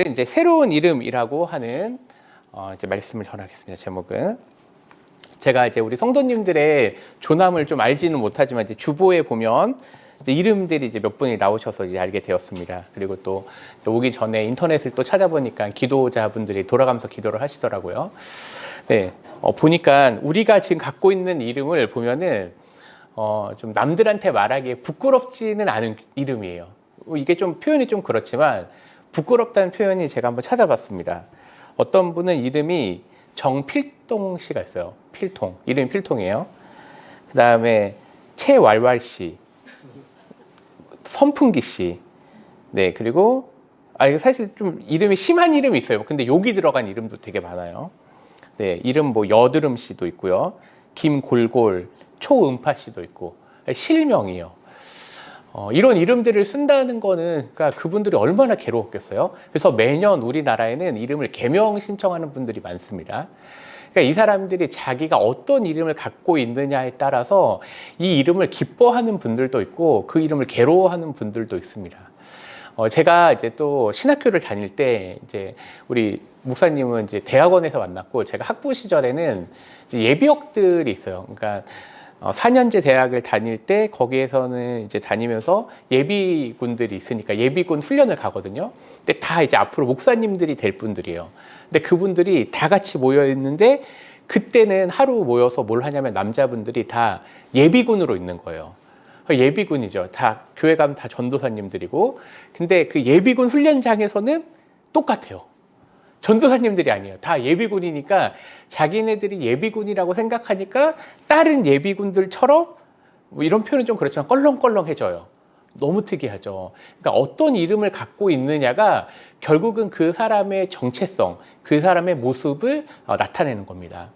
이제 새로운 이름이라고 하는 이제 말씀을 전하겠습니다. 제목은 제가 이제 우리 성도님들의 조남을 좀 알지는 못하지만 이제 주보에 보면 이제 이름들이 이제 몇 분이 나오셔서 이제 알게 되었습니다. 그리고 또 오기 전에 인터넷을 또 찾아보니까 기도자분들이 돌아가면서 기도를 하시더라고요. 네, 보니까 우리가 지금 갖고 있는 이름을 보면은 좀 남들한테 말하기에 부끄럽지는 않은 이름이에요. 이게 좀 표현이 좀 그렇지만 부끄럽다는 표현이 제가 한번 찾아봤습니다. 어떤 분은 이름이 정필동 씨가 있어요. 필통. 이름이 필통이에요. 그 다음에 최왈왈 씨, 선풍기 씨. 네, 그리고 이거 사실 좀 이름이 심한 이름이 있어요. 근데 여기 들어간 이름도 되게 많아요. 네, 이름 뭐 여드름 씨도 있고요. 김골골, 초음파 씨도 있고 실명이요. 이런 이름들을 쓴다는 거는 그러니까 그분들이 얼마나 괴로웠겠어요. 그래서 매년 우리나라에는 이름을 개명 신청하는 분들이 많습니다. 그러니까 이 사람들이 자기가 어떤 이름을 갖고 있느냐에 따라서 이 이름을 기뻐하는 분들도 있고 그 이름을 괴로워하는 분들도 있습니다. 제가 이제 또 신학교를 다닐 때 이제 우리 목사님은 이제 대학원에서 만났고 제가 학부 시절에는 이제 예비역들이 있어요. 그러니까 4년제 대학을 다닐 때 거기에서는 이제 다니면서 예비군들이 있으니까 예비군 훈련을 가거든요. 근데 다 이제 앞으로 목사님들이 될 분들이에요. 근데 그분들이 다 같이 모여 있는데 그때는 하루 모여서 뭘 하냐면 남자분들이 다 예비군으로 있는 거예요. 예비군이죠. 다 교회 가면 다 전도사님들이고, 근데 그 예비군 훈련장에서는 똑같아요. 전도사님들이 아니에요. 다 예비군이니까 자기네들이 예비군이라고 생각하니까 다른 예비군들처럼 뭐 이런 표현은 좀 그렇지만 껄렁껄렁해져요. 너무 특이하죠. 그러니까 어떤 이름을 갖고 있느냐가 결국은 그 사람의 정체성, 그 사람의 모습을 나타내는 겁니다.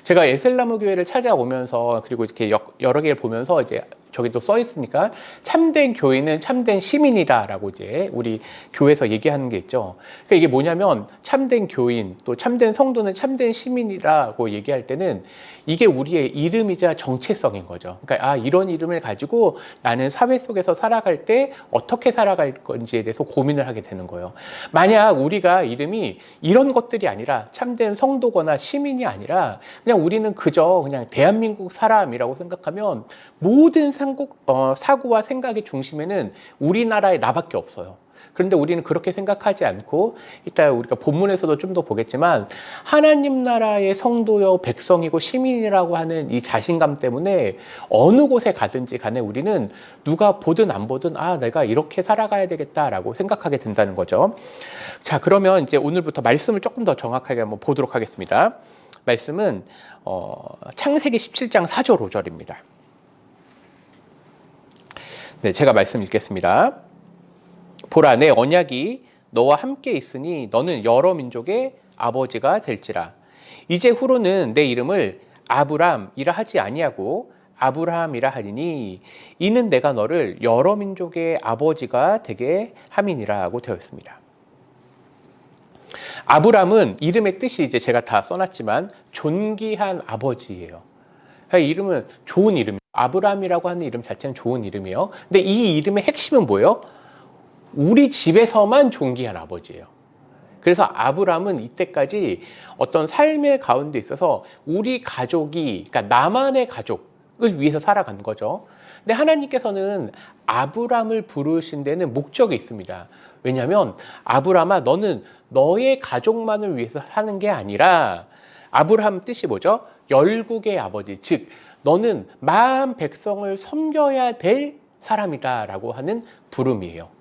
제가 에셀나무 교회를 찾아오면서 그리고 이렇게 여러 개를 보면서 이제 저기도 써 있으니까 참된 교인은 참된 시민이다라고 이제 우리 교회에서 얘기하는 게 있죠. 그러니까 이게 뭐냐면 참된 교인 또 참된 성도는 참된 시민이라고 얘기할 때는 이게 우리의 이름이자 정체성인 거죠. 그러니까 이런 이름을 가지고 나는 사회 속에서 살아갈 때 어떻게 살아갈 건지에 대해서 고민을 하게 되는 거예요. 만약 우리가 이름이 이런 것들이 아니라 참된 성도거나 시민이 아니라 그냥 우리는 그저 그냥 대한민국 사람이라고 생각하면 모든 사고와 생각의 중심에는 우리나라의 나밖에 없어요. 그런데 우리는 그렇게 생각하지 않고 이따 우리가 본문에서도 좀 더 보겠지만 하나님 나라의 성도요 백성이고 시민이라고 하는 이 자신감 때문에 어느 곳에 가든지 간에 우리는 누가 보든 안 보든 내가 이렇게 살아가야 되겠다라고 생각하게 된다는 거죠. 자, 그러면 이제 오늘부터 말씀을 조금 더 정확하게 한번 보도록 하겠습니다. 말씀은 창세기 17장 4절 5절입니다. 네, 제가 말씀 읽겠습니다. 보라, 내 언약이 너와 함께 있으니 너는 여러 민족의 아버지가 될지라. 이제 후로는 내 이름을 아브람이라 하지 아니하고 아브라함이라 하리니 이는 내가 너를 여러 민족의 아버지가 되게 함이니라고 되어 있습니다. 아브람은 이름의 뜻이 이제 제가 다 써놨지만 존귀한 아버지예요. 이름은 좋은 이름이에요. 아브람이라고 하는 이름 자체는 좋은 이름이에요. 근데 이 이름의 핵심은 뭐예요? 우리 집에서만 존귀한 아버지예요. 그래서 아브람은 이때까지 어떤 삶의 가운데 있어서 우리 가족이, 그러니까 나만의 가족을 위해서 살아간 거죠. 근데 하나님께서는 아브람을 부르신 데는 목적이 있습니다. 왜냐하면 아브람아, 너는 너의 가족만을 위해서 사는 게 아니라 아브람 뜻이 뭐죠? 열국의 아버지, 즉 너는 만 백성을 섬겨야 될 사람이다라고 하는 부름이에요.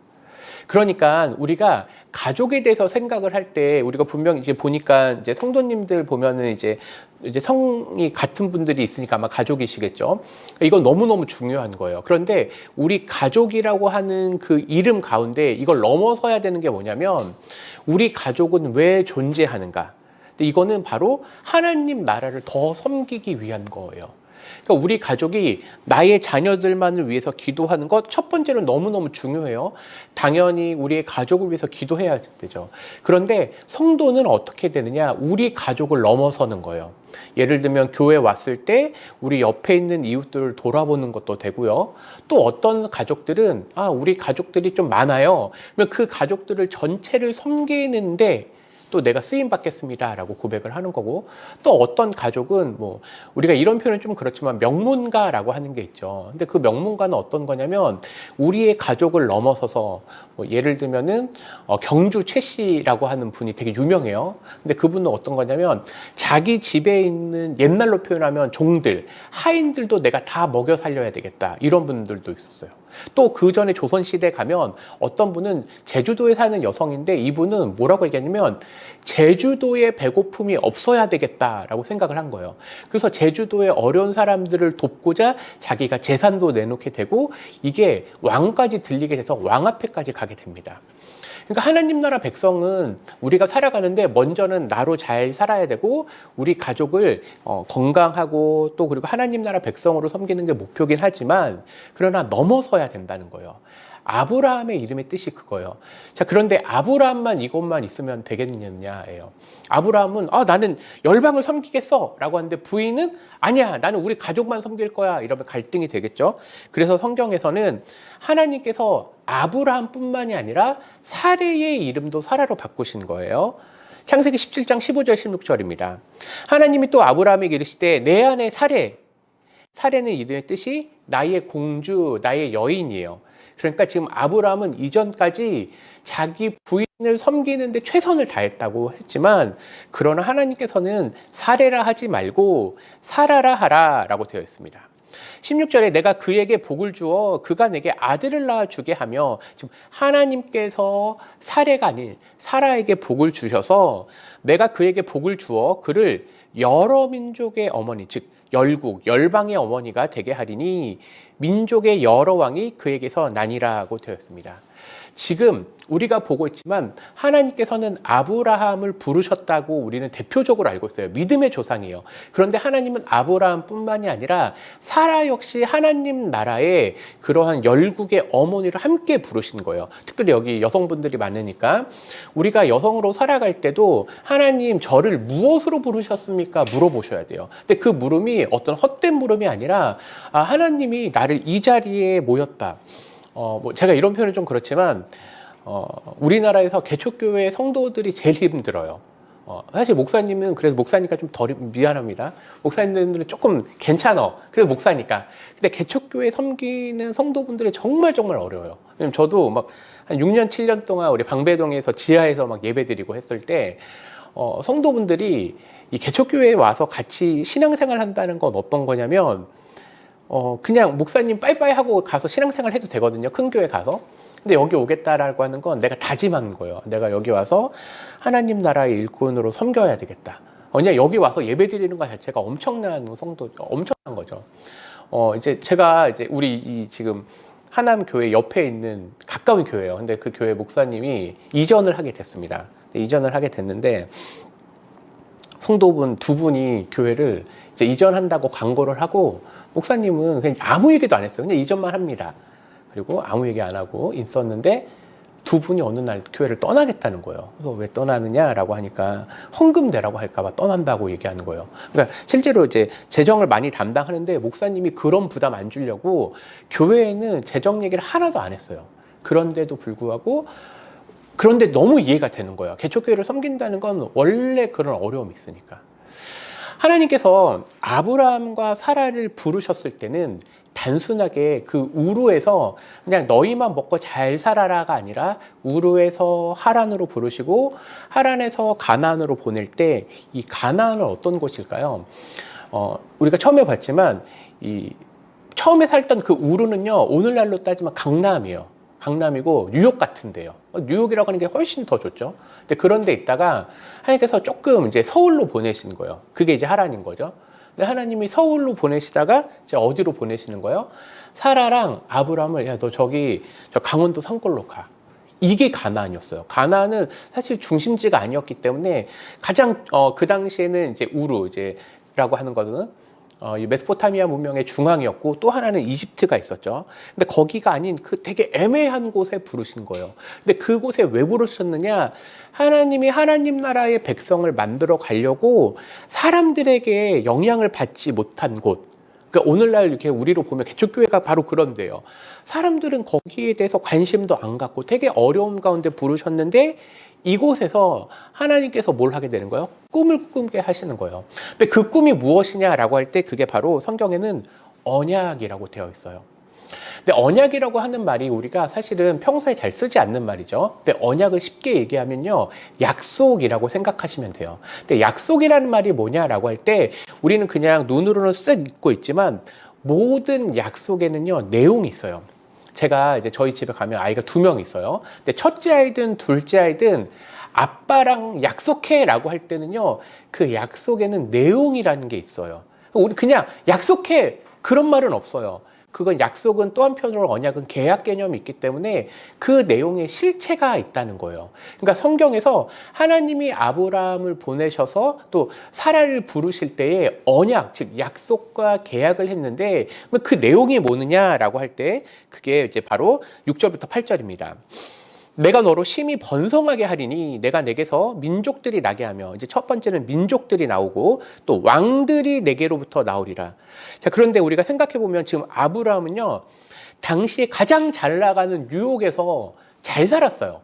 그러니까 우리가 가족에 대해서 생각을 할 때 우리가 분명 이제 보니까 이제 성도님들 보면은 이제 성이 같은 분들이 있으니까 아마 가족이시겠죠. 이건 너무너무 중요한 거예요. 그런데 우리 가족이라고 하는 그 이름 가운데 이걸 넘어서야 되는 게 뭐냐면 우리 가족은 왜 존재하는가? 이거는 바로 하나님 나라를 더 섬기기 위한 거예요. 그러니까 우리 가족이 나의 자녀들만을 위해서 기도하는 것 첫 번째로 너무너무 중요해요. 당연히 우리의 가족을 위해서 기도해야 되죠. 그런데 성도는 어떻게 되느냐? 우리 가족을 넘어서는 거예요. 예를 들면 교회 왔을 때 우리 옆에 있는 이웃들을 돌아보는 것도 되고요. 또 어떤 가족들은 우리 가족들이 좀 많아요. 그러면 그 가족들을 전체를 섬기는데 또 내가 쓰임 받겠습니다라고 고백을 하는 거고, 또 어떤 가족은 뭐 우리가 이런 표현은 좀 그렇지만 명문가라고 하는 게 있죠. 근데 그 명문가는 어떤 거냐면 우리의 가족을 넘어서서 뭐 예를 들면은 경주 최 씨라고 하는 분이 되게 유명해요. 근데 그분은 어떤 거냐면 자기 집에 있는, 옛날로 표현하면 종들, 하인들도 내가 다 먹여 살려야 되겠다, 이런 분들도 있었어요. 또 그 전에 조선시대 가면 어떤 분은 제주도에 사는 여성인데 이분은 뭐라고 얘기하냐면 제주도에 배고픔이 없어야 되겠다라고 생각을 한 거예요. 그래서 제주도의 어려운 사람들을 돕고자 자기가 재산도 내놓게 되고 이게 왕까지 들리게 돼서 왕 앞에까지 가게 됩니다. 그러니까 하나님 나라 백성은 우리가 살아가는데 먼저는 나로 잘 살아야 되고 우리 가족을 건강하고 또 그리고 하나님 나라 백성으로 섬기는 게 목표긴 하지만 그러나 넘어서야 된다는 거예요. 아브라함의 이름의 뜻이 그거예요. 자, 그런데 아브라함만 이것만 있으면 되겠느냐예요. 아브라함은 나는 열방을 섬기겠어 라고 하는데 부인은 아니야, 나는 우리 가족만 섬길 거야, 이러면 갈등이 되겠죠. 그래서 성경에서는 하나님께서 아브라함뿐만이 아니라 사레의 이름도 사라로 바꾸신 거예요. 창세기 17장 15절 16절입니다. 하나님이 또 아브라함에게 이르시되 내 아내 사레는 이름의 뜻이 나의 공주, 나의 여인이에요. 그러니까 지금 아브라함은 이전까지 자기 부인을 섬기는데 최선을 다했다고 했지만, 그러나 하나님께서는 사레라 하지 말고 사라라 하라 라고 되어 있습니다. 16절에 내가 그에게 복을 주어 그가 내게 아들을 낳아주게 하며, 지금 하나님께서 사레가 아닌 사라에게 복을 주셔서 내가 그에게 복을 주어 그를 여러 민족의 어머니, 즉 열국, 열방의 어머니가 되게 하리니 민족의 여러 왕이 그에게서 나니라고 되어 있습니다. 지금 우리가 보고 있지만 하나님께서는 아브라함을 부르셨다고 우리는 대표적으로 알고 있어요. 믿음의 조상이에요. 그런데 하나님은 아브라함뿐만이 아니라 사라 역시 하나님 나라의 그러한 열국의 어머니를 함께 부르신 거예요. 특별히 여기 여성분들이 많으니까 우리가 여성으로 살아갈 때도 하나님 저를 무엇으로 부르셨습니까? 물어보셔야 돼요. 근데 그 물음이 어떤 헛된 물음이 아니라 하나님이 나를 이 자리에 모였다. 제가 이런 표현은 좀 그렇지만 우리나라에서 개척교회 성도들이 제일 힘들어요. 사실 목사님은, 그래서 목사니까 좀 덜 미안합니다. 목사님들은 조금 괜찮아. 그래서 목사니까. 근데 개척교회 섬기는 성도분들이 정말 어려워요. 왜냐면 저도 막 한 6년, 7년 동안 우리 방배동에서 지하에서 막 예배 드리고 했을 때 성도분들이 이 개척교회에 와서 같이 신앙생활 한다는 건 어떤 거냐면 그냥 목사님 빠이빠이 하고 가서 신앙생활 해도 되거든요. 큰 교회 가서. 근데 여기 오겠다라고 하는 건 내가 다짐한 거예요. 내가 여기 와서 하나님 나라의 일꾼으로 섬겨야 되겠다. 그냥 여기 와서 예배 드리는 것 자체가 엄청난 거죠. 이제 제가 우리 지금 하남 교회 옆에 있는 가까운 교회예요. 근데 그 교회 목사님이 이전을 하게 됐습니다. 이전을 하게 됐는데 성도분 두 분이 교회를 이제 이전한다고 광고를 하고 목사님은 그냥 아무 얘기도 안 했어요. 그냥 이전만 합니다. 그리고 아무 얘기 안 하고 있었는데 두 분이 어느 날 교회를 떠나겠다는 거예요. 그래서 왜 떠나느냐라고 하니까 헌금 내라고 할까봐 떠난다고 얘기하는 거예요. 그러니까 실제로 이제 재정을 많이 담당하는데 목사님이 그런 부담 안 주려고 교회에는 재정 얘기를 하나도 안 했어요. 그런데도 불구하고 그런데 너무 이해가 되는 거예요. 개척교회를 섬긴다는 건 원래 그런 어려움이 있으니까. 하나님께서 아브라함과 사라를 부르셨을 때는 단순하게 그 우르에서 그냥 너희만 먹고 잘 살아라가 아니라 우르에서 하란으로 부르시고 하란에서 가나안으로 보낼 때 이 가나안은 어떤 곳일까요? 우리가 처음에 봤지만 처음에 살던 그 우르는요, 오늘날로 따지면 강남이고 뉴욕 같은데요. 뉴욕이라고 하는 게 훨씬 더 좋죠. 근데 그런 데 있다가 하나님께서 조금 이제 서울로 보내신 거예요. 그게 이제 하란인 거죠. 근데 하나님이 서울로 보내시다가 이제 어디로 보내시는 거예요? 사라랑 아브라함을 야, 너 저 강원도 산골로 가. 이게 가나안이었어요. 가나안은 사실 중심지가 아니었기 때문에 가장 그 당시에는 이제 우르 라고 하는 거는 이 메소포타미아 문명의 중앙이었고 또 하나는 이집트가 있었죠. 근데 거기가 아닌 그 되게 애매한 곳에 부르신 거예요. 근데 그곳에 왜 부르셨느냐? 하나님이 하나님 나라의 백성을 만들어 가려고 사람들에게 영향을 받지 못한 곳. 그러니까 오늘날 이렇게 우리로 보면 개척교회가 바로 그런데요. 사람들은 거기에 대해서 관심도 안 갖고 되게 어려움 가운데 부르셨는데 이곳에서 하나님께서 뭘 하게 되는 거예요? 꿈을 꾸게 하시는 거예요. 근데 그 꿈이 무엇이냐라고 할 때 그게 바로 성경에는 언약이라고 되어 있어요. 근데 언약이라고 하는 말이 우리가 사실은 평소에 잘 쓰지 않는 말이죠. 근데 언약을 쉽게 얘기하면요, 약속이라고 생각하시면 돼요. 근데 약속이라는 말이 뭐냐라고 할 때 우리는 그냥 눈으로는 쓱 읽고 있지만 모든 약속에는요, 내용이 있어요. 제가 이제 저희 집에 가면 아이가 2명 있어요. 근데 첫째 아이든 둘째 아이든 아빠랑 약속해라고 할 때는요, 그 약속에는 내용이라는 게 있어요. 우리 그냥 약속해 그런 말은 없어요. 그건 약속은 또 한편으로 언약은 계약 개념이 있기 때문에 그 내용에 실체가 있다는 거예요. 그러니까 성경에서 하나님이 아브라함을 보내셔서 또 사라를 부르실 때에 언약, 즉 약속과 계약을 했는데 그 내용이 뭐느냐라고 할 때 그게 이제 바로 6절부터 8절입니다. 내가 너로 심히 번성하게 하리니 내가 내게서 민족들이 나게 하며, 이제 첫 번째는 민족들이 나오고 또 왕들이 내게로부터 나오리라. 자, 그런데 우리가 생각해 보면 지금 아브라함은요, 당시에 가장 잘 나가는 뉴욕에서 잘 살았어요.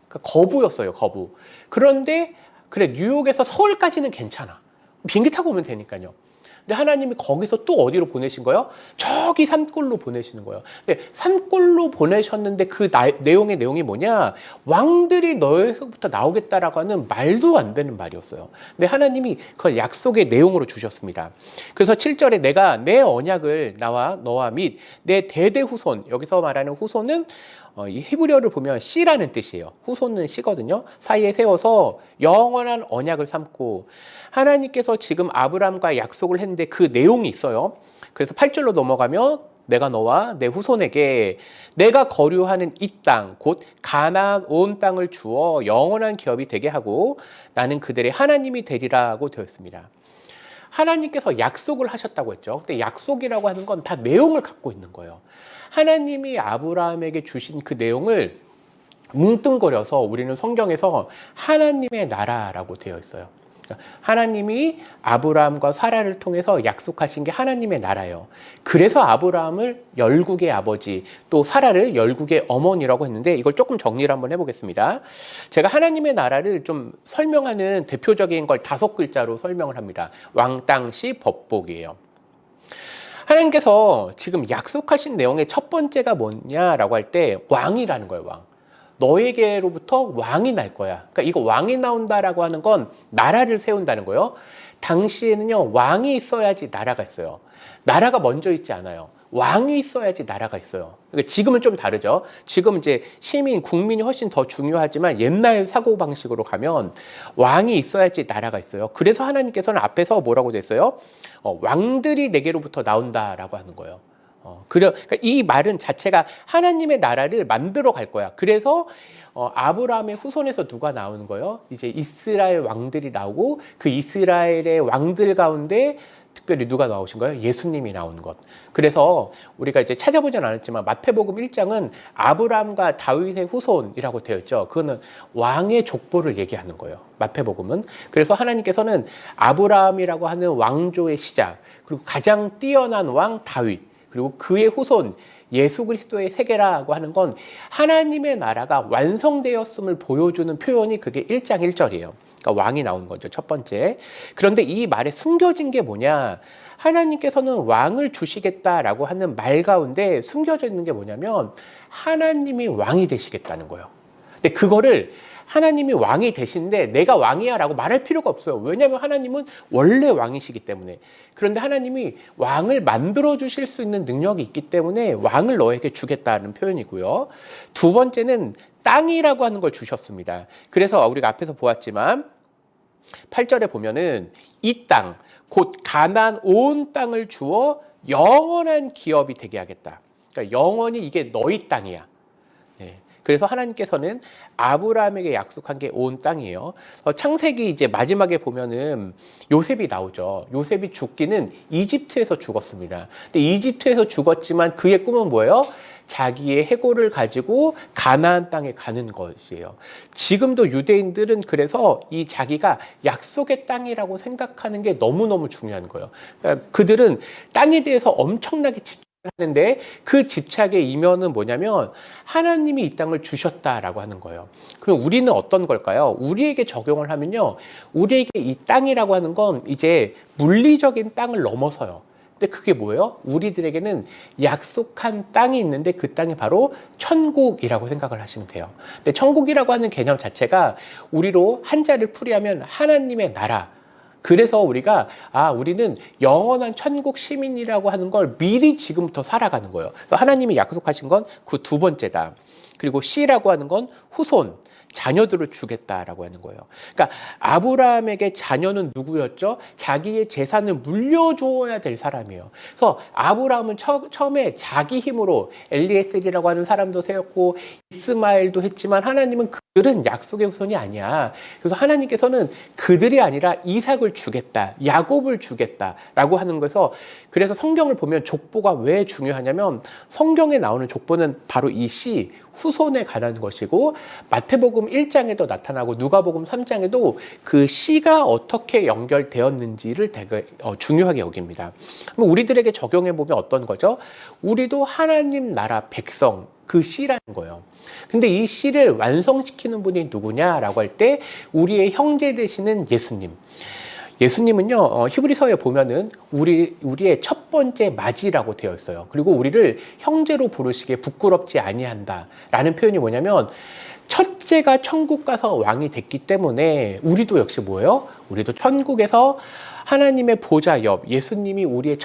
그러니까 거부였어요, 거부. 그런데 그래, 뉴욕에서 서울까지는 괜찮아. 비행기 타고 오면 되니까요. 근데 하나님이 거기서 또 어디로 보내신 거예요? 저기 산골로 보내시는 거예요. 근데 산골로 보내셨는데 그 내용이 뭐냐? 왕들이 너에서부터 나오겠다라고 하는 말도 안 되는 말이었어요. 근데 하나님이 그 약속의 내용으로 주셨습니다. 그래서 7절에 내가 내 언약을 너와 및 내 대대 후손, 여기서 말하는 후손은 이 히브리어를 보면 씨라는 뜻이에요. 후손은 씨거든요. 사이에 세워서 영원한 언약을 삼고, 하나님께서 지금 아브라함과 약속을 했는데 그 내용이 있어요. 그래서 8절로 넘어가면 내가 너와 내 후손에게 내가 거류하는 이 땅, 곧 가나안 온 땅을 주어 영원한 기업이 되게 하고 나는 그들의 하나님이 되리라고 되어 있습니다. 하나님께서 약속을 하셨다고 했죠. 근데 약속이라고 하는 건 다 내용을 갖고 있는 거예요. 하나님이 아브라함에게 주신 그 내용을 뭉뚱거려서 우리는 성경에서 하나님의 나라라고 되어 있어요. 하나님이 아브라함과 사라를 통해서 약속하신 게 하나님의 나라예요. 그래서 아브라함을 열국의 아버지, 또 사라를 열국의 어머니라고 했는데, 이걸 조금 정리를 한번 해보겠습니다. 제가 하나님의 나라를 좀 설명하는 대표적인 걸 5글자로 설명을 합니다. 왕땅시 법복이에요. 하나님께서 지금 약속하신 내용의 첫 번째가 뭐냐라고 할 때 왕이라는 거예요. 왕. 너에게로부터 왕이 날 거야. 그러니까 이거 왕이 나온다라고 하는 건 나라를 세운다는 거예요. 당시에는요, 왕이 있어야지 나라가 있어요. 나라가 먼저 있지 않아요. 왕이 있어야지 나라가 있어요. 그러니까 지금은 좀 다르죠. 지금 이제 시민, 국민이 훨씬 더 중요하지만 옛날 사고방식으로 가면 왕이 있어야지 나라가 있어요. 그래서 하나님께서는 앞에서 뭐라고 됐어요? 왕들이 내게로부터 나온다라고 하는 거예요. 그러니까 이 말은 자체가 하나님의 나라를 만들어 갈 거야. 그래서 아브라함의 후손에서 누가 나오는 거예요? 이제 이스라엘 왕들이 나오고 그 이스라엘의 왕들 가운데 특별히 누가 나오신 거예요? 예수님이 나오는 것. 그래서 우리가 이제 찾아보진 않았지만 마태복음 1장은 아브라함과 다윗의 후손이라고 되어 있죠. 그거는 왕의 족보를 얘기하는 거예요. 마태복음은. 그래서 하나님께서는 아브라함이라고 하는 왕조의 시작, 그리고 가장 뛰어난 왕 다윗, 그리고 그의 후손 예수 그리스도의 세계라고 하는 건 하나님의 나라가 완성되었음을 보여주는 표현이 그게 1장 1절이에요. 그러니까 왕이 나오는 거죠, 첫 번째. 그런데 이 말에 숨겨진 게 뭐냐? 하나님께서는 왕을 주시겠다라고 하는 말 가운데 숨겨져 있는 게 뭐냐면 하나님이 왕이 되시겠다는 거예요. 근데 그거를 하나님이 왕이 되신데 내가 왕이야 라고 말할 필요가 없어요. 왜냐하면 하나님은 원래 왕이시기 때문에. 그런데 하나님이 왕을 만들어 주실 수 있는 능력이 있기 때문에 왕을 너에게 주겠다는 표현이고요. 두 번째는 땅이라고 하는 걸 주셨습니다. 그래서 우리가 앞에서 보았지만 8절에 보면은 이 땅, 곧 가나안 온 땅을 주어 영원한 기업이 되게 하겠다. 그러니까 영원히 이게 너희 땅이야. 네. 그래서 하나님께서는 아브라함에게 약속한 게 온 땅이에요. 창세기 이제 마지막에 보면은 요셉이 나오죠. 요셉이 죽기는 이집트에서 죽었습니다. 근데 이집트에서 죽었지만 그의 꿈은 뭐예요? 자기의 해골을 가지고 가나안 땅에 가는 것이에요. 지금도 유대인들은 그래서 이 자기가 약속의 땅이라고 생각하는 게 너무너무 중요한 거예요. 그러니까 그들은 땅에 대해서 엄청나게 집착하는데 그 집착의 이면은 뭐냐면 하나님이 이 땅을 주셨다라고 하는 거예요. 그럼 우리는 어떤 걸까요? 우리에게 적용을 하면요. 우리에게 이 땅이라고 하는 건 이제 물리적인 땅을 넘어서요. 근데 그게 뭐예요? 우리들에게는 약속한 땅이 있는데 그 땅이 바로 천국이라고 생각을 하시면 돼요. 근데 천국이라고 하는 개념 자체가 우리로 한자를 풀이하면 하나님의 나라. 그래서 우리가 우리는 영원한 천국 시민이라고 하는 걸 미리 지금부터 살아가는 거예요. 그래서 하나님이 약속하신 건 그 두 번째다. 그리고 C라고 하는 건 후손. 자녀들을 주겠다라고 하는 거예요. 그러니까 아브라함에게 자녀는 누구였죠? 자기의 재산을 물려주어야 될 사람이에요. 그래서 아브라함은 처음에 자기 힘으로 엘리에셀이라고 하는 사람도 세웠고 이스마엘도 했지만 하나님은 그들은 약속의 후손이 아니야. 그래서 하나님께서는 그들이 아니라 이삭을 주겠다, 야곱을 주겠다라고 하는 거에서 그래서 성경을 보면 족보가 왜 중요하냐면 성경에 나오는 족보는 바로 이 씨, 후손에 관한 것이고 마태복음 1장에도 나타나고 누가복음 3장에도 그 씨가 어떻게 연결되었는지를 되게 중요하게 여깁니다. 그럼 우리들에게 적용해 보면 어떤 거죠? 우리도 하나님 나라 백성 그 씨라는 거예요. 근데 이 씨를 완성시키는 분이 누구냐라고 할 때 우리의 형제 되시는 예수님. 예수님은요, 히브리서에 보면은 우리의 첫 번째 맞이라고 되어 있어요. 그리고 우리를 형제로 부르시기에 부끄럽지 아니한다. 라는 표현이 뭐냐면, 첫째가 천국 가서 왕이 됐기 때문에 우리도 역시 뭐예요? 우리도 천국에서 하나님의 보좌 옆, 예수님이 우리의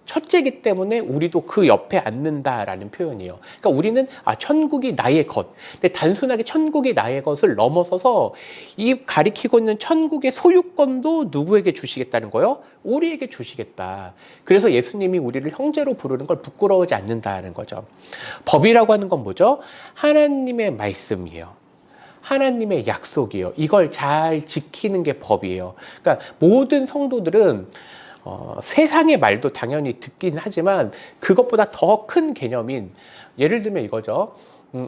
첫째이기 때문에 우리도 그 옆에 앉는다라는 표현이에요. 그러니까 우리는 천국이 나의 것. 근데 단순하게 천국이 나의 것을 넘어서서 이 가리키고 있는 천국의 소유권도 누구에게 주시겠다는 거예요? 우리에게 주시겠다. 그래서 예수님이 우리를 형제로 부르는 걸 부끄러워하지 않는다는 거죠. 법이라고 하는 건 뭐죠? 하나님의 말씀이에요. 하나님의 약속이에요. 이걸 잘 지키는 게 법이에요. 그러니까 모든 성도들은 세상의 말도 당연히 듣긴 하지만 그것보다 더 큰 개념인 예를 들면 이거죠.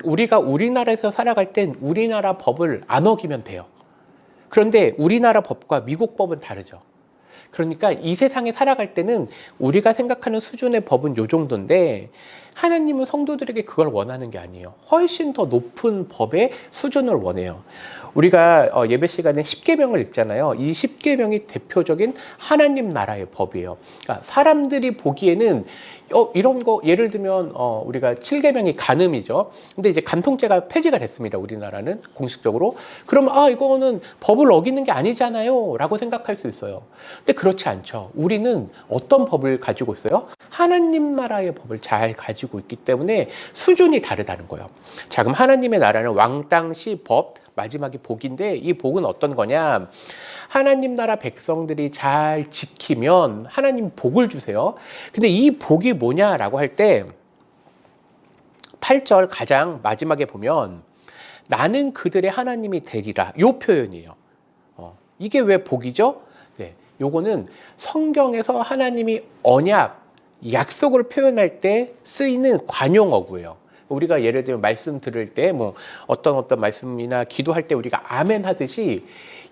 우리가 우리나라에서 살아갈 땐 우리나라 법을 안 어기면 돼요. 그런데 우리나라 법과 미국 법은 다르죠. 그러니까 이 세상에 살아갈 때는 우리가 생각하는 수준의 법은 요 정도인데 하나님은 성도들에게 그걸 원하는 게 아니에요. 훨씬 더 높은 법의 수준을 원해요. 우리가 예배 시간에 십계명을 읽잖아요. 이 십계명이 대표적인 하나님 나라의 법이에요. 그러니까 사람들이 보기에는 이런 거 예를 들면 우리가 7계명이 간음이죠. 근데 이제 간통죄가 폐지가 됐습니다. 우리나라는 공식적으로. 그럼 이거는 법을 어기는 게 아니잖아요. 라고 생각할 수 있어요. 근데 그렇지 않죠. 우리는 어떤 법을 가지고 있어요? 하나님 나라의 법을 잘 가지고 있기 때문에 수준이 다르다는 거예요. 자, 그럼 하나님의 나라는 왕땅시 법, 마지막이 복인데 이 복은 어떤 거냐? 하나님 나라 백성들이 잘 지키면 하나님 복을 주세요. 근데 이 복이 뭐냐라고 할 때 8절 가장 마지막에 보면 나는 그들의 하나님이 되리라. 요 표현이에요. 이게 왜 복이죠? 네, 요거는 성경에서 하나님이 언약, 약속을 표현할 때 쓰이는 관용어구예요. 우리가 예를 들면 말씀 들을 때 어떤 말씀이나 기도할 때 우리가 아멘 하듯이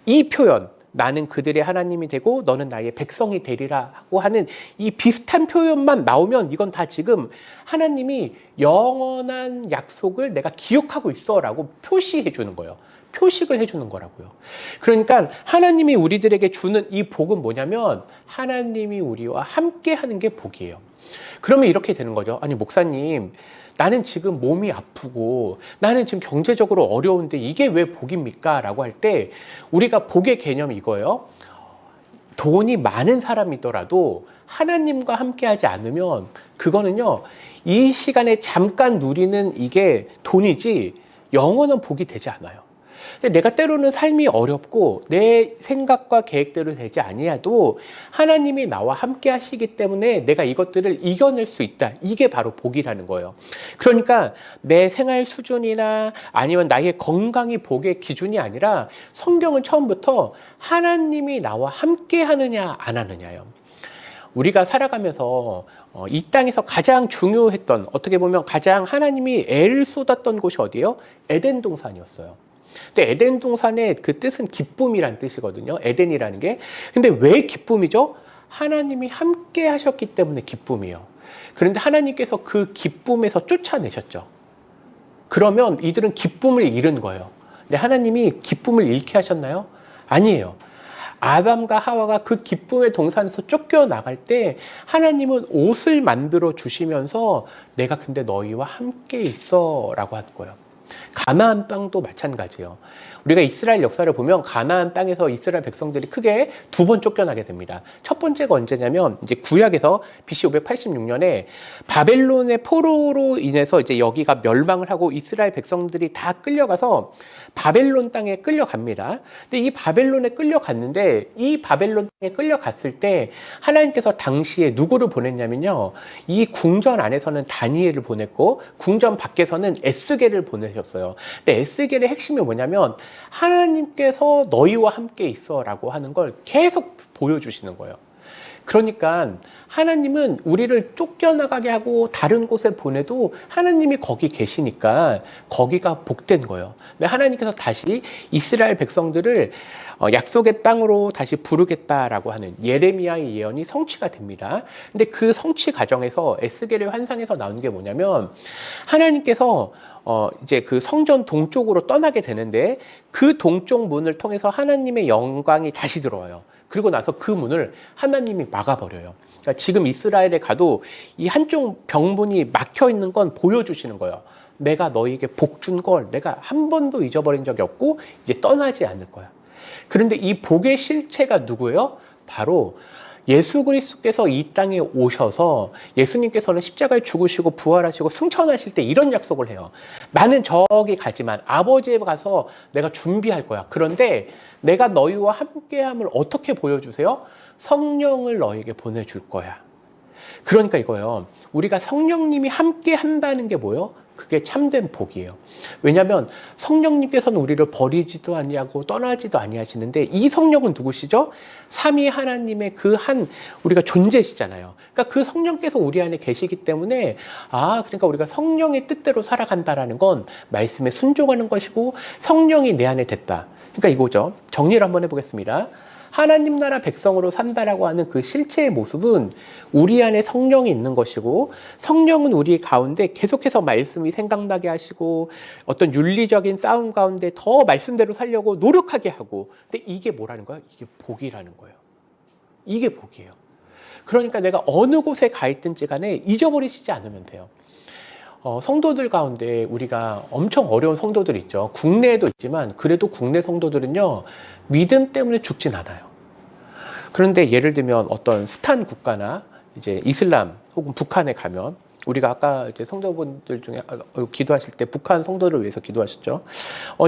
이 표현 나는 그들의 하나님이 되고 너는 나의 백성이 되리라 하고 하는 이 비슷한 표현만 나오면 이건 다 지금 하나님이 영원한 약속을 내가 기억하고 있어 라고 표시해 주는 거예요. 표식을 해주는 거라고요. 그러니까 하나님이 우리들에게 주는 이 복은 뭐냐면 하나님이 우리와 함께 하는 게 복이에요. 그러면 이렇게 되는 거죠. 아니 목사님, 나는 지금 몸이 아프고 나는 지금 경제적으로 어려운데 이게 왜 복입니까? 라고 할 때 우리가 복의 개념이 이거예요. 돈이 많은 사람이더라도 하나님과 함께하지 않으면 그거는요, 이 시간에 잠깐 누리는 이게 돈이지 영원한 복이 되지 않아요. 근데 내가 때로는 삶이 어렵고 내 생각과 계획대로 되지 아니어도 하나님이 나와 함께 하시기 때문에 내가 이것들을 이겨낼 수 있다. 이게 바로 복이라는 거예요. 그러니까 내 생활 수준이나 아니면 나의 건강이 복의 기준이 아니라 성경은 처음부터 하나님이 나와 함께 하느냐 안 하느냐예요. 우리가 살아가면서 이 땅에서 가장 중요했던, 어떻게 보면 가장 하나님이 애를 쏟았던 곳이 어디예요? 에덴 동산이었어요. 근데 에덴 동산의 그 뜻은 기쁨이란 뜻이거든요. 에덴이라는 게. 근데 왜 기쁨이죠? 하나님이 함께 하셨기 때문에 기쁨이에요. 그런데 하나님께서 그 기쁨에서 쫓아내셨죠. 그러면 이들은 기쁨을 잃은 거예요. 근데 하나님이 기쁨을 잃게 하셨나요? 아니에요. 아담과 하와가 그 기쁨의 동산에서 쫓겨나갈 때 하나님은 옷을 만들어 주시면서 내가 근데 너희와 함께 있어 라고 한 거예요. 가나안 땅도 마찬가지예요. 우리가 이스라엘 역사를 보면 가나안 땅에서 이스라엘 백성들이 크게 두 번 쫓겨나게 됩니다. 첫 번째가 언제냐면 이제 구약에서 BC 586년에 바벨론의 포로로 인해서 이제 여기가 멸망을 하고 이스라엘 백성들이 다 끌려가서 바벨론 땅에 끌려갑니다. 근데 이 바벨론에 끌려갔는데 이 바벨론 땅에 끌려갔을 때 하나님께서 당시에 누구를 보냈냐면요. 이 궁전 안에서는 다니엘을 보냈고 궁전 밖에서는 에스겔을 보내셨어요. 근데 에스겔의 핵심이 뭐냐면 하나님께서 너희와 함께 있어라고 하는 걸 계속 보여주시는 거예요. 그러니까 하나님은 우리를 쫓겨나가게 하고 다른 곳에 보내도 하나님이 거기 계시니까 거기가 복된 거예요. 근데 하나님께서 다시 이스라엘 백성들을 약속의 땅으로 다시 부르겠다라고 하는 예레미야의 예언이 성취가 됩니다. 근데 그 성취 과정에서 에스겔의 환상에서 나오는 게 뭐냐면 하나님께서 이제 그 성전 동쪽으로 떠나게 되는데 그 동쪽 문을 통해서 하나님의 영광이 다시 들어와요. 그리고 나서 그 문을 하나님이 막아버려요. 그러니까 지금 이스라엘에 가도 이 한쪽 병문이 막혀 있는 건 보여주시는 거예요. 내가 너희에게 복 준 걸 내가 한 번도 잊어버린 적이 없고 이제 떠나지 않을 거야. 그런데 이 복의 실체가 누구예요? 바로 예수 그리스도께서 이 땅에 오셔서 예수님께서는 십자가에 죽으시고 부활하시고 승천하실 때 이런 약속을 해요. 나는 저기 가지만 아버지에 가서 내가 준비할 거야. 그런데 내가 너희와 함께함을 어떻게 보여주세요? 성령을 너희에게 보내줄 거야. 그러니까 이거예요. 우리가 성령님이 함께 한다는 게 뭐예요? 그게 참된 복이에요. 왜냐하면 성령님께서는 우리를 버리지도 아니하고 떠나지도 아니하시는데 이 성령은 누구시죠? 삼위 하나님의 그 한 우리가 존재시잖아요. 그러니까 그 성령께서 우리 안에 계시기 때문에 그러니까 우리가 성령의 뜻대로 살아간다라는 건 말씀에 순종하는 것이고 성령이 내 안에 됐다. 그러니까 이거죠. 정리를 한번 해보겠습니다. 하나님 나라 백성으로 산다라고 하는 그 실체의 모습은 우리 안에 성령이 있는 것이고 성령은 우리 가운데 계속해서 말씀이 생각나게 하시고 어떤 윤리적인 싸움 가운데 더 말씀대로 살려고 노력하게 하고 근데 이게 뭐라는 거예요? 이게 복이라는 거예요. 이게 복이에요. 그러니까 내가 어느 곳에 가 있든지 간에 잊어버리시지 않으면 돼요. 성도들 가운데 우리가 엄청 어려운 성도들 있죠. 국내에도 있지만 그래도 국내 성도들은요. 믿음 때문에 죽진 않아요. 그런데 예를 들면 어떤 스탄 국가나 이제 이슬람 혹은 북한에 가면 우리가 아까 이제 성도분들 중에 기도하실 때 북한 성도를 위해서 기도하셨죠.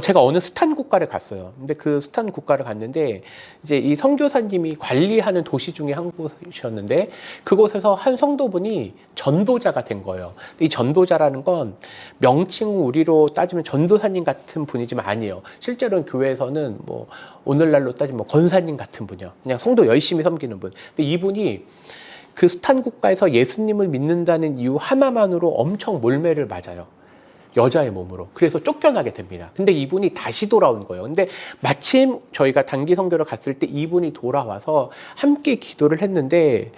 제가 어느 스탄 국가를 갔어요. 근데 그 스탄 국가를 갔는데 이제 이 선교사님이 관리하는 도시 중에 한 곳이었는데 그곳에서 한 성도분이 전도자가 된 거예요. 이 전도자라는 건 명칭 우리로 따지면 전도사님 같은 분이지만 아니에요. 실제로는 교회에서는 뭐 오늘날로 따지면 뭐 권사님 같은 분이요. 그냥 성도 열심히 섬기는 분. 근데 이분이 그 스탄 국가에서 예수님을 믿는다는 이유 하나만으로 엄청 몰매를 맞아요. 여자의 몸으로. 그래서 쫓겨나게 됩니다. 근데 이분이 다시 돌아온 거예요. 근데 마침 저희가 단기 선교를 갔을 때 이분이 돌아와서 함께 기도를 했는데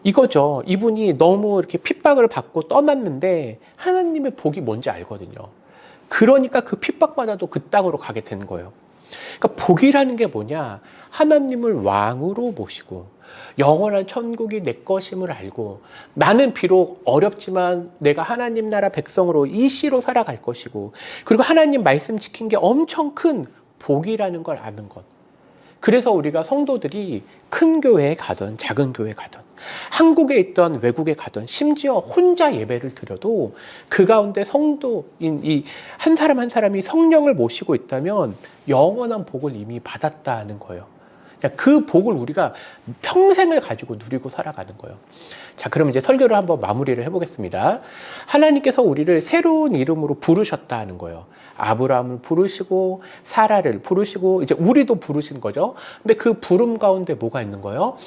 이거죠. 이분이 너무 이렇게 핍박을 받고 떠났는데 하나님의 복이 뭔지 알거든요. 그러니까 그 핍박받아도 그 땅으로 가게 된 거예요. 그러니까 복이라는 게 뭐냐? 하나님을 왕으로 모시고 영원한 천국이 내 것임을 알고 나는 비록 어렵지만 내가 하나님 나라 백성으로 이시로 살아갈 것이고 그리고 하나님 말씀 지킨 게 엄청 큰 복이라는 걸 아는 것. 그래서 우리가 성도들이 큰 교회에 가든 작은 교회에 가든 한국에 있던 외국에 가든 심지어 혼자 예배를 드려도 그 가운데 성도인 이 한 사람 한 사람이 성령을 모시고 있다면 영원한 복을 이미 받았다는 거예요. 그 복을 우리가 평생을 가지고 누리고 살아가는 거예요. 자, 그럼 이제 설교를 한번 마무리를 해보겠습니다. 하나님께서 우리를 새로운 이름으로 부르셨다는 거예요. 아브라함을 부르시고 사라를 부르시고 이제 우리도 부르신 거죠. 근데 그 부름 가운데 뭐가 있는 거예요?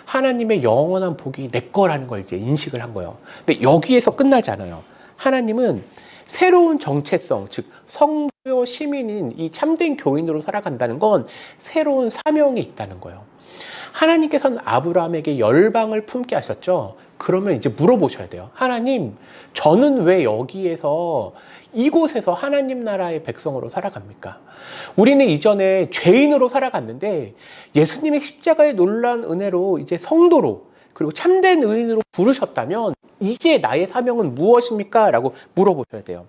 하나님의 영원한 복이 내 거라는 걸 이제 인식을 한 거예요. 근데 여기에서 끝나지 않아요. 하나님은 새로운 정체성, 즉 성도 시민인 이 참된 교인으로 살아간다는 건 새로운 사명이 있다는 거예요. 하나님께서는 아브라함에게 열방을 품게 하셨죠. 그러면 이제 물어보셔야 돼요. 하나님, 저는 왜 여기에서 이곳에서 하나님 나라의 백성으로 살아갑니까? 우리는 이전에 죄인으로 살아갔는데 예수님의 십자가의 놀라운 은혜로 이제 성도로 그리고 참된 의인으로 부르셨다면 이제 나의 사명은 무엇입니까? 라고 물어보셔야 돼요.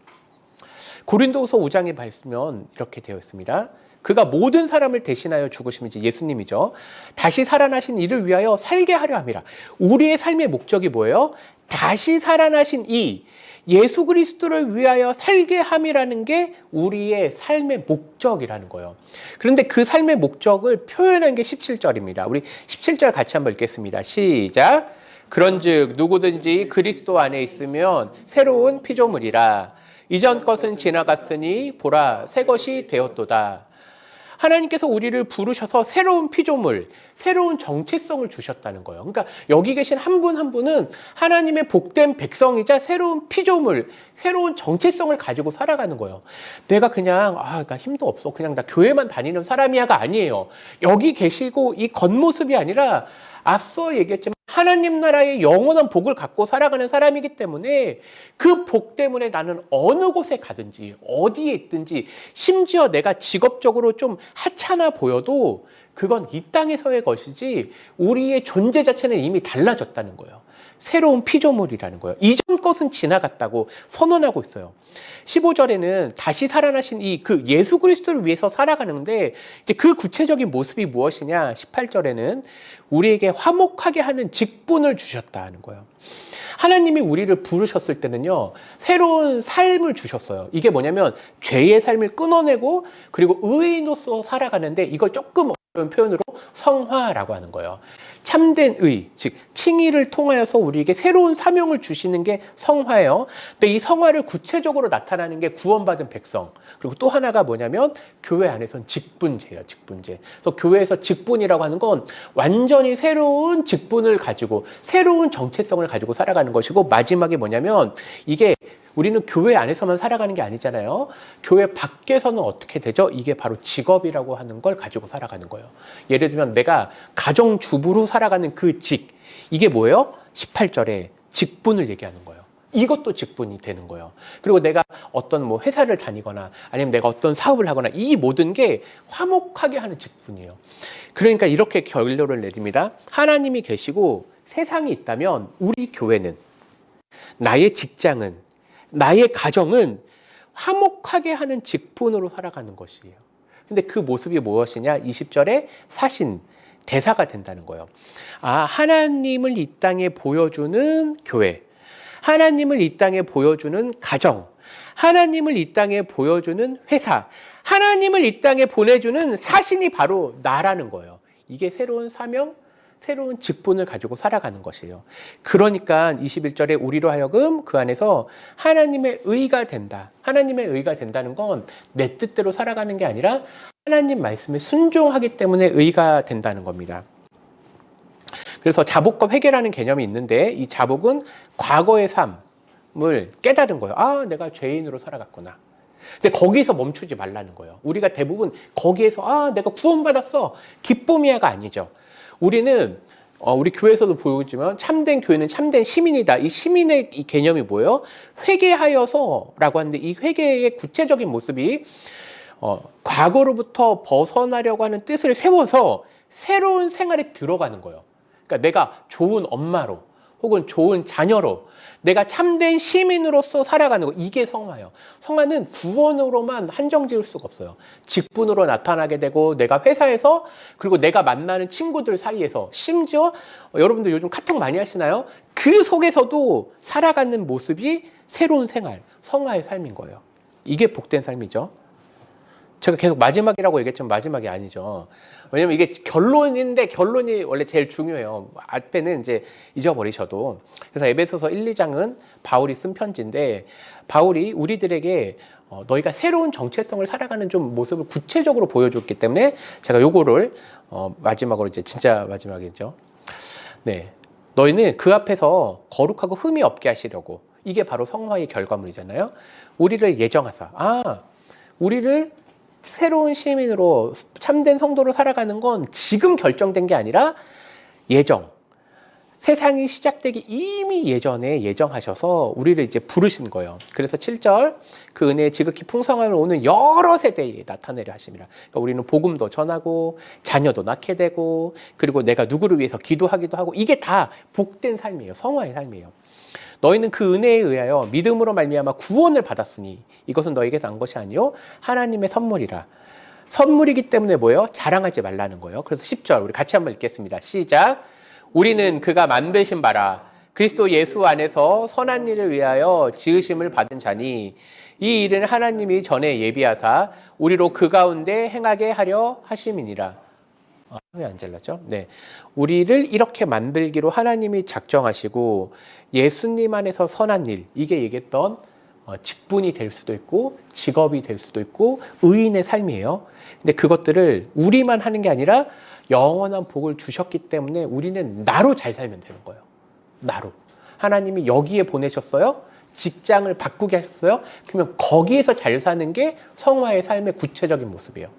고린도후서 5장에 보면 이렇게 되어 있습니다. 그가 모든 사람을 대신하여 죽으시면 이제 예수님이죠. 다시 살아나신 이를 위하여 살게 하려 함이라. 우리의 삶의 목적이 뭐예요? 다시 살아나신 이 예수 그리스도를 위하여 살게 함이라는 게 우리의 삶의 목적이라는 거예요. 그런데 그 삶의 목적을 표현한 게 17절입니다. 우리 17절 같이 한번 읽겠습니다. 시작. 그런즉 누구든지 그리스도 안에 있으면 새로운 피조물이라. 이전 것은 지나갔으니 보라 새 것이 되었도다. 하나님께서 우리를 부르셔서 새로운 피조물, 새로운 정체성을 주셨다는 거예요. 그러니까 여기 계신 한 분 한 분은 하나님의 복된 백성이자 새로운 피조물, 새로운 정체성을 가지고 살아가는 거예요. 내가 그냥 나 힘도 없어, 그냥 나 교회만 다니는 사람이야가 아니에요. 여기 계시고 이 겉모습이 아니라 앞서 얘기했지만 하나님 나라의 영원한 복을 갖고 살아가는 사람이기 때문에 그 복 때문에 나는 어느 곳에 가든지 어디에 있든지 심지어 내가 직업적으로 좀 하찮아 보여도 그건 이 땅에서의 것이지 우리의 존재 자체는 이미 달라졌다는 거예요. 새로운 피조물이라는 거예요. 이전 것은 지나갔다고 선언하고 있어요. 15절에는 다시 살아나신 그 예수 그리스도를 위해서 살아가는데 이제 그 구체적인 모습이 무엇이냐? 18절에는 우리에게 화목하게 하는 직분을 주셨다는 거예요. 하나님이 우리를 부르셨을 때는요, 새로운 삶을 주셨어요. 이게 뭐냐면 죄의 삶을 끊어내고 그리고 의인으로서 살아가는데 이걸 조금 어려운 표현으로 성화라고 하는 거예요. 참된 의, 즉 칭의를 통하여서 우리에게 새로운 사명을 주시는 게 성화예요. 근데 이 성화를 구체적으로 나타나는 게 구원받은 백성. 그리고 또 하나가 뭐냐면 교회 안에서는 직분제예요. 직분제. 그래서 교회에서 직분이라고 하는 건 완전히 새로운 직분을 가지고 새로운 정체성을 가지고 살아가는 것이고, 마지막에 뭐냐면 이게 우리는 교회 안에서만 살아가는 게 아니잖아요. 교회 밖에서는 어떻게 되죠? 이게 바로 직업이라고 하는 걸 가지고 살아가는 거예요. 예를 들면 내가 가정주부로 살아가는 그 직, 이게 뭐예요? 18절에 직분을 얘기하는 거예요. 이것도 직분이 되는 거예요. 그리고 내가 어떤 뭐 회사를 다니거나 아니면 내가 어떤 사업을 하거나 이 모든 게 화목하게 하는 직분이에요. 그러니까 이렇게 결론을 내립니다. 하나님이 계시고 세상이 있다면 우리 교회는, 나의 직장은, 나의 가정은 화목하게 하는 직분으로 살아가는 것이에요. 근데 그 모습이 무엇이냐? 20절에 사신, 대사가 된다는 거예요. 하나님을 이 땅에 보여주는 교회, 하나님을 이 땅에 보여주는 가정, 하나님을 이 땅에 보여주는 회사, 하나님을 이 땅에 보내주는 사신이 바로 나라는 거예요. 이게 새로운 사명, 새로운 직분을 가지고 살아가는 것이에요. 그러니까 21절에 우리로 하여금 그 안에서 하나님의 의가 된다. 하나님의 의가 된다는 건 내 뜻대로 살아가는 게 아니라 하나님 말씀에 순종하기 때문에 의가 된다는 겁니다. 그래서 자복과 회개라는 개념이 있는데 이 자복은 과거의 삶을 깨달은 거예요. 내가 죄인으로 살아갔구나. 근데 거기서 멈추지 말라는 거예요. 우리가 대부분 거기에서 내가 구원받았어, 기쁨이야가 아니죠. 우리는 우리 교회에서도 보이지만 참된 교회는 참된 시민이다. 이 시민의 이 개념이 뭐예요? 회개하여서라고 하는데 이 회개의 구체적인 모습이 과거로부터 벗어나려고 하는 뜻을 세워서 새로운 생활에 들어가는 거예요. 그러니까 내가 좋은 엄마로, 혹은 좋은 자녀로 내가 참된 시민으로서 살아가는 거, 이게 성화예요. 성화는 구원으로만 한정 지을 수가 없어요. 직분으로 나타나게 되고 내가 회사에서 그리고 내가 만나는 친구들 사이에서 심지어 여러분들 요즘 카톡 많이 하시나요? 그 속에서도 살아가는 모습이 새로운 생활, 성화의 삶인 거예요. 이게 복된 삶이죠. 제가 계속 마지막이라고 얘기했지만 마지막이 아니죠. 왜냐면 이게 결론인데 결론이 원래 제일 중요해요. 앞에는 이제 잊어버리셔도. 그래서 에베소서 1, 2장은 바울이 쓴 편지인데 바울이 우리들에게 너희가 새로운 정체성을 살아가는 좀 모습을 구체적으로 보여줬기 때문에 제가 요거를 마지막으로 이제 진짜 마지막이죠. 네. 너희는 그 앞에서 거룩하고 흠이 없게 하시려고. 이게 바로 성화의 결과물이잖아요. 우리를 예정하사. 우리를 새로운 시민으로 참된 성도로 살아가는 건 지금 결정된 게 아니라 예정. 세상이 시작되기 이미 예전에 예정하셔서 우리를 이제 부르신 거예요. 그래서 7절 그 은혜의 지극히 풍성함을 오는 여러 세대에 나타내려 하심이라. 그러니까 우리는 복음도 전하고 자녀도 낳게 되고 그리고 내가 누구를 위해서 기도하기도 하고 이게 다 복된 삶이에요. 성화의 삶이에요. 너희는 그 은혜에 의하여 믿음으로 말미암아 구원을 받았으니 이것은 너에게서 난 것이 아니요 하나님의 선물이라. 선물이기 때문에 뭐예요? 자랑하지 말라는 거예요. 그래서 10절 우리 같이 한번 읽겠습니다. 시작. 우리는 그가 만드신 바라 그리스도 예수 안에서 선한 일을 위하여 지으심을 받은 자니 이 일은 하나님이 전에 예비하사 우리로 그 가운데 행하게 하려 하심이니라. 왜 안 잘랐죠? 네. 우리를 이렇게 만들기로 하나님이 작정하시고 예수님 안에서 선한 일, 이게 얘기했던 직분이 될 수도 있고 직업이 될 수도 있고 의인의 삶이에요. 근데 그것들을 우리만 하는 게 아니라 영원한 복을 주셨기 때문에 우리는 나로 잘 살면 되는 거예요. 나로. 하나님이 여기에 보내셨어요. 직장을 바꾸게 하셨어요. 그러면 거기에서 잘 사는 게 성화의 삶의 구체적인 모습이에요.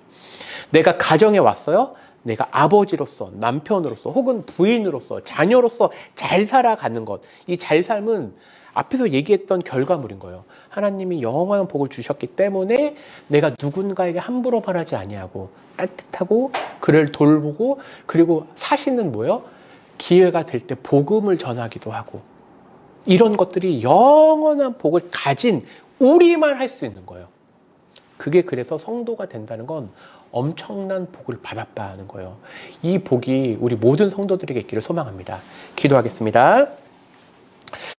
내가 가정에 왔어요. 내가 아버지로서, 남편으로서, 혹은 부인으로서, 자녀로서 잘 살아가는 것. 이 잘 삶은 앞에서 얘기했던 결과물인 거예요. 하나님이 영원한 복을 주셨기 때문에 내가 누군가에게 함부로 말하지 아니하고 따뜻하고 그를 돌보고 그리고 사시는 뭐예요? 기회가 될 때 복음을 전하기도 하고 이런 것들이 영원한 복을 가진 우리만 할 수 있는 거예요. 그게 그래서 성도가 된다는 건 엄청난 복을 받았다는 거예요. 이 복이 우리 모든 성도들에게 있기를 소망합니다. 기도하겠습니다.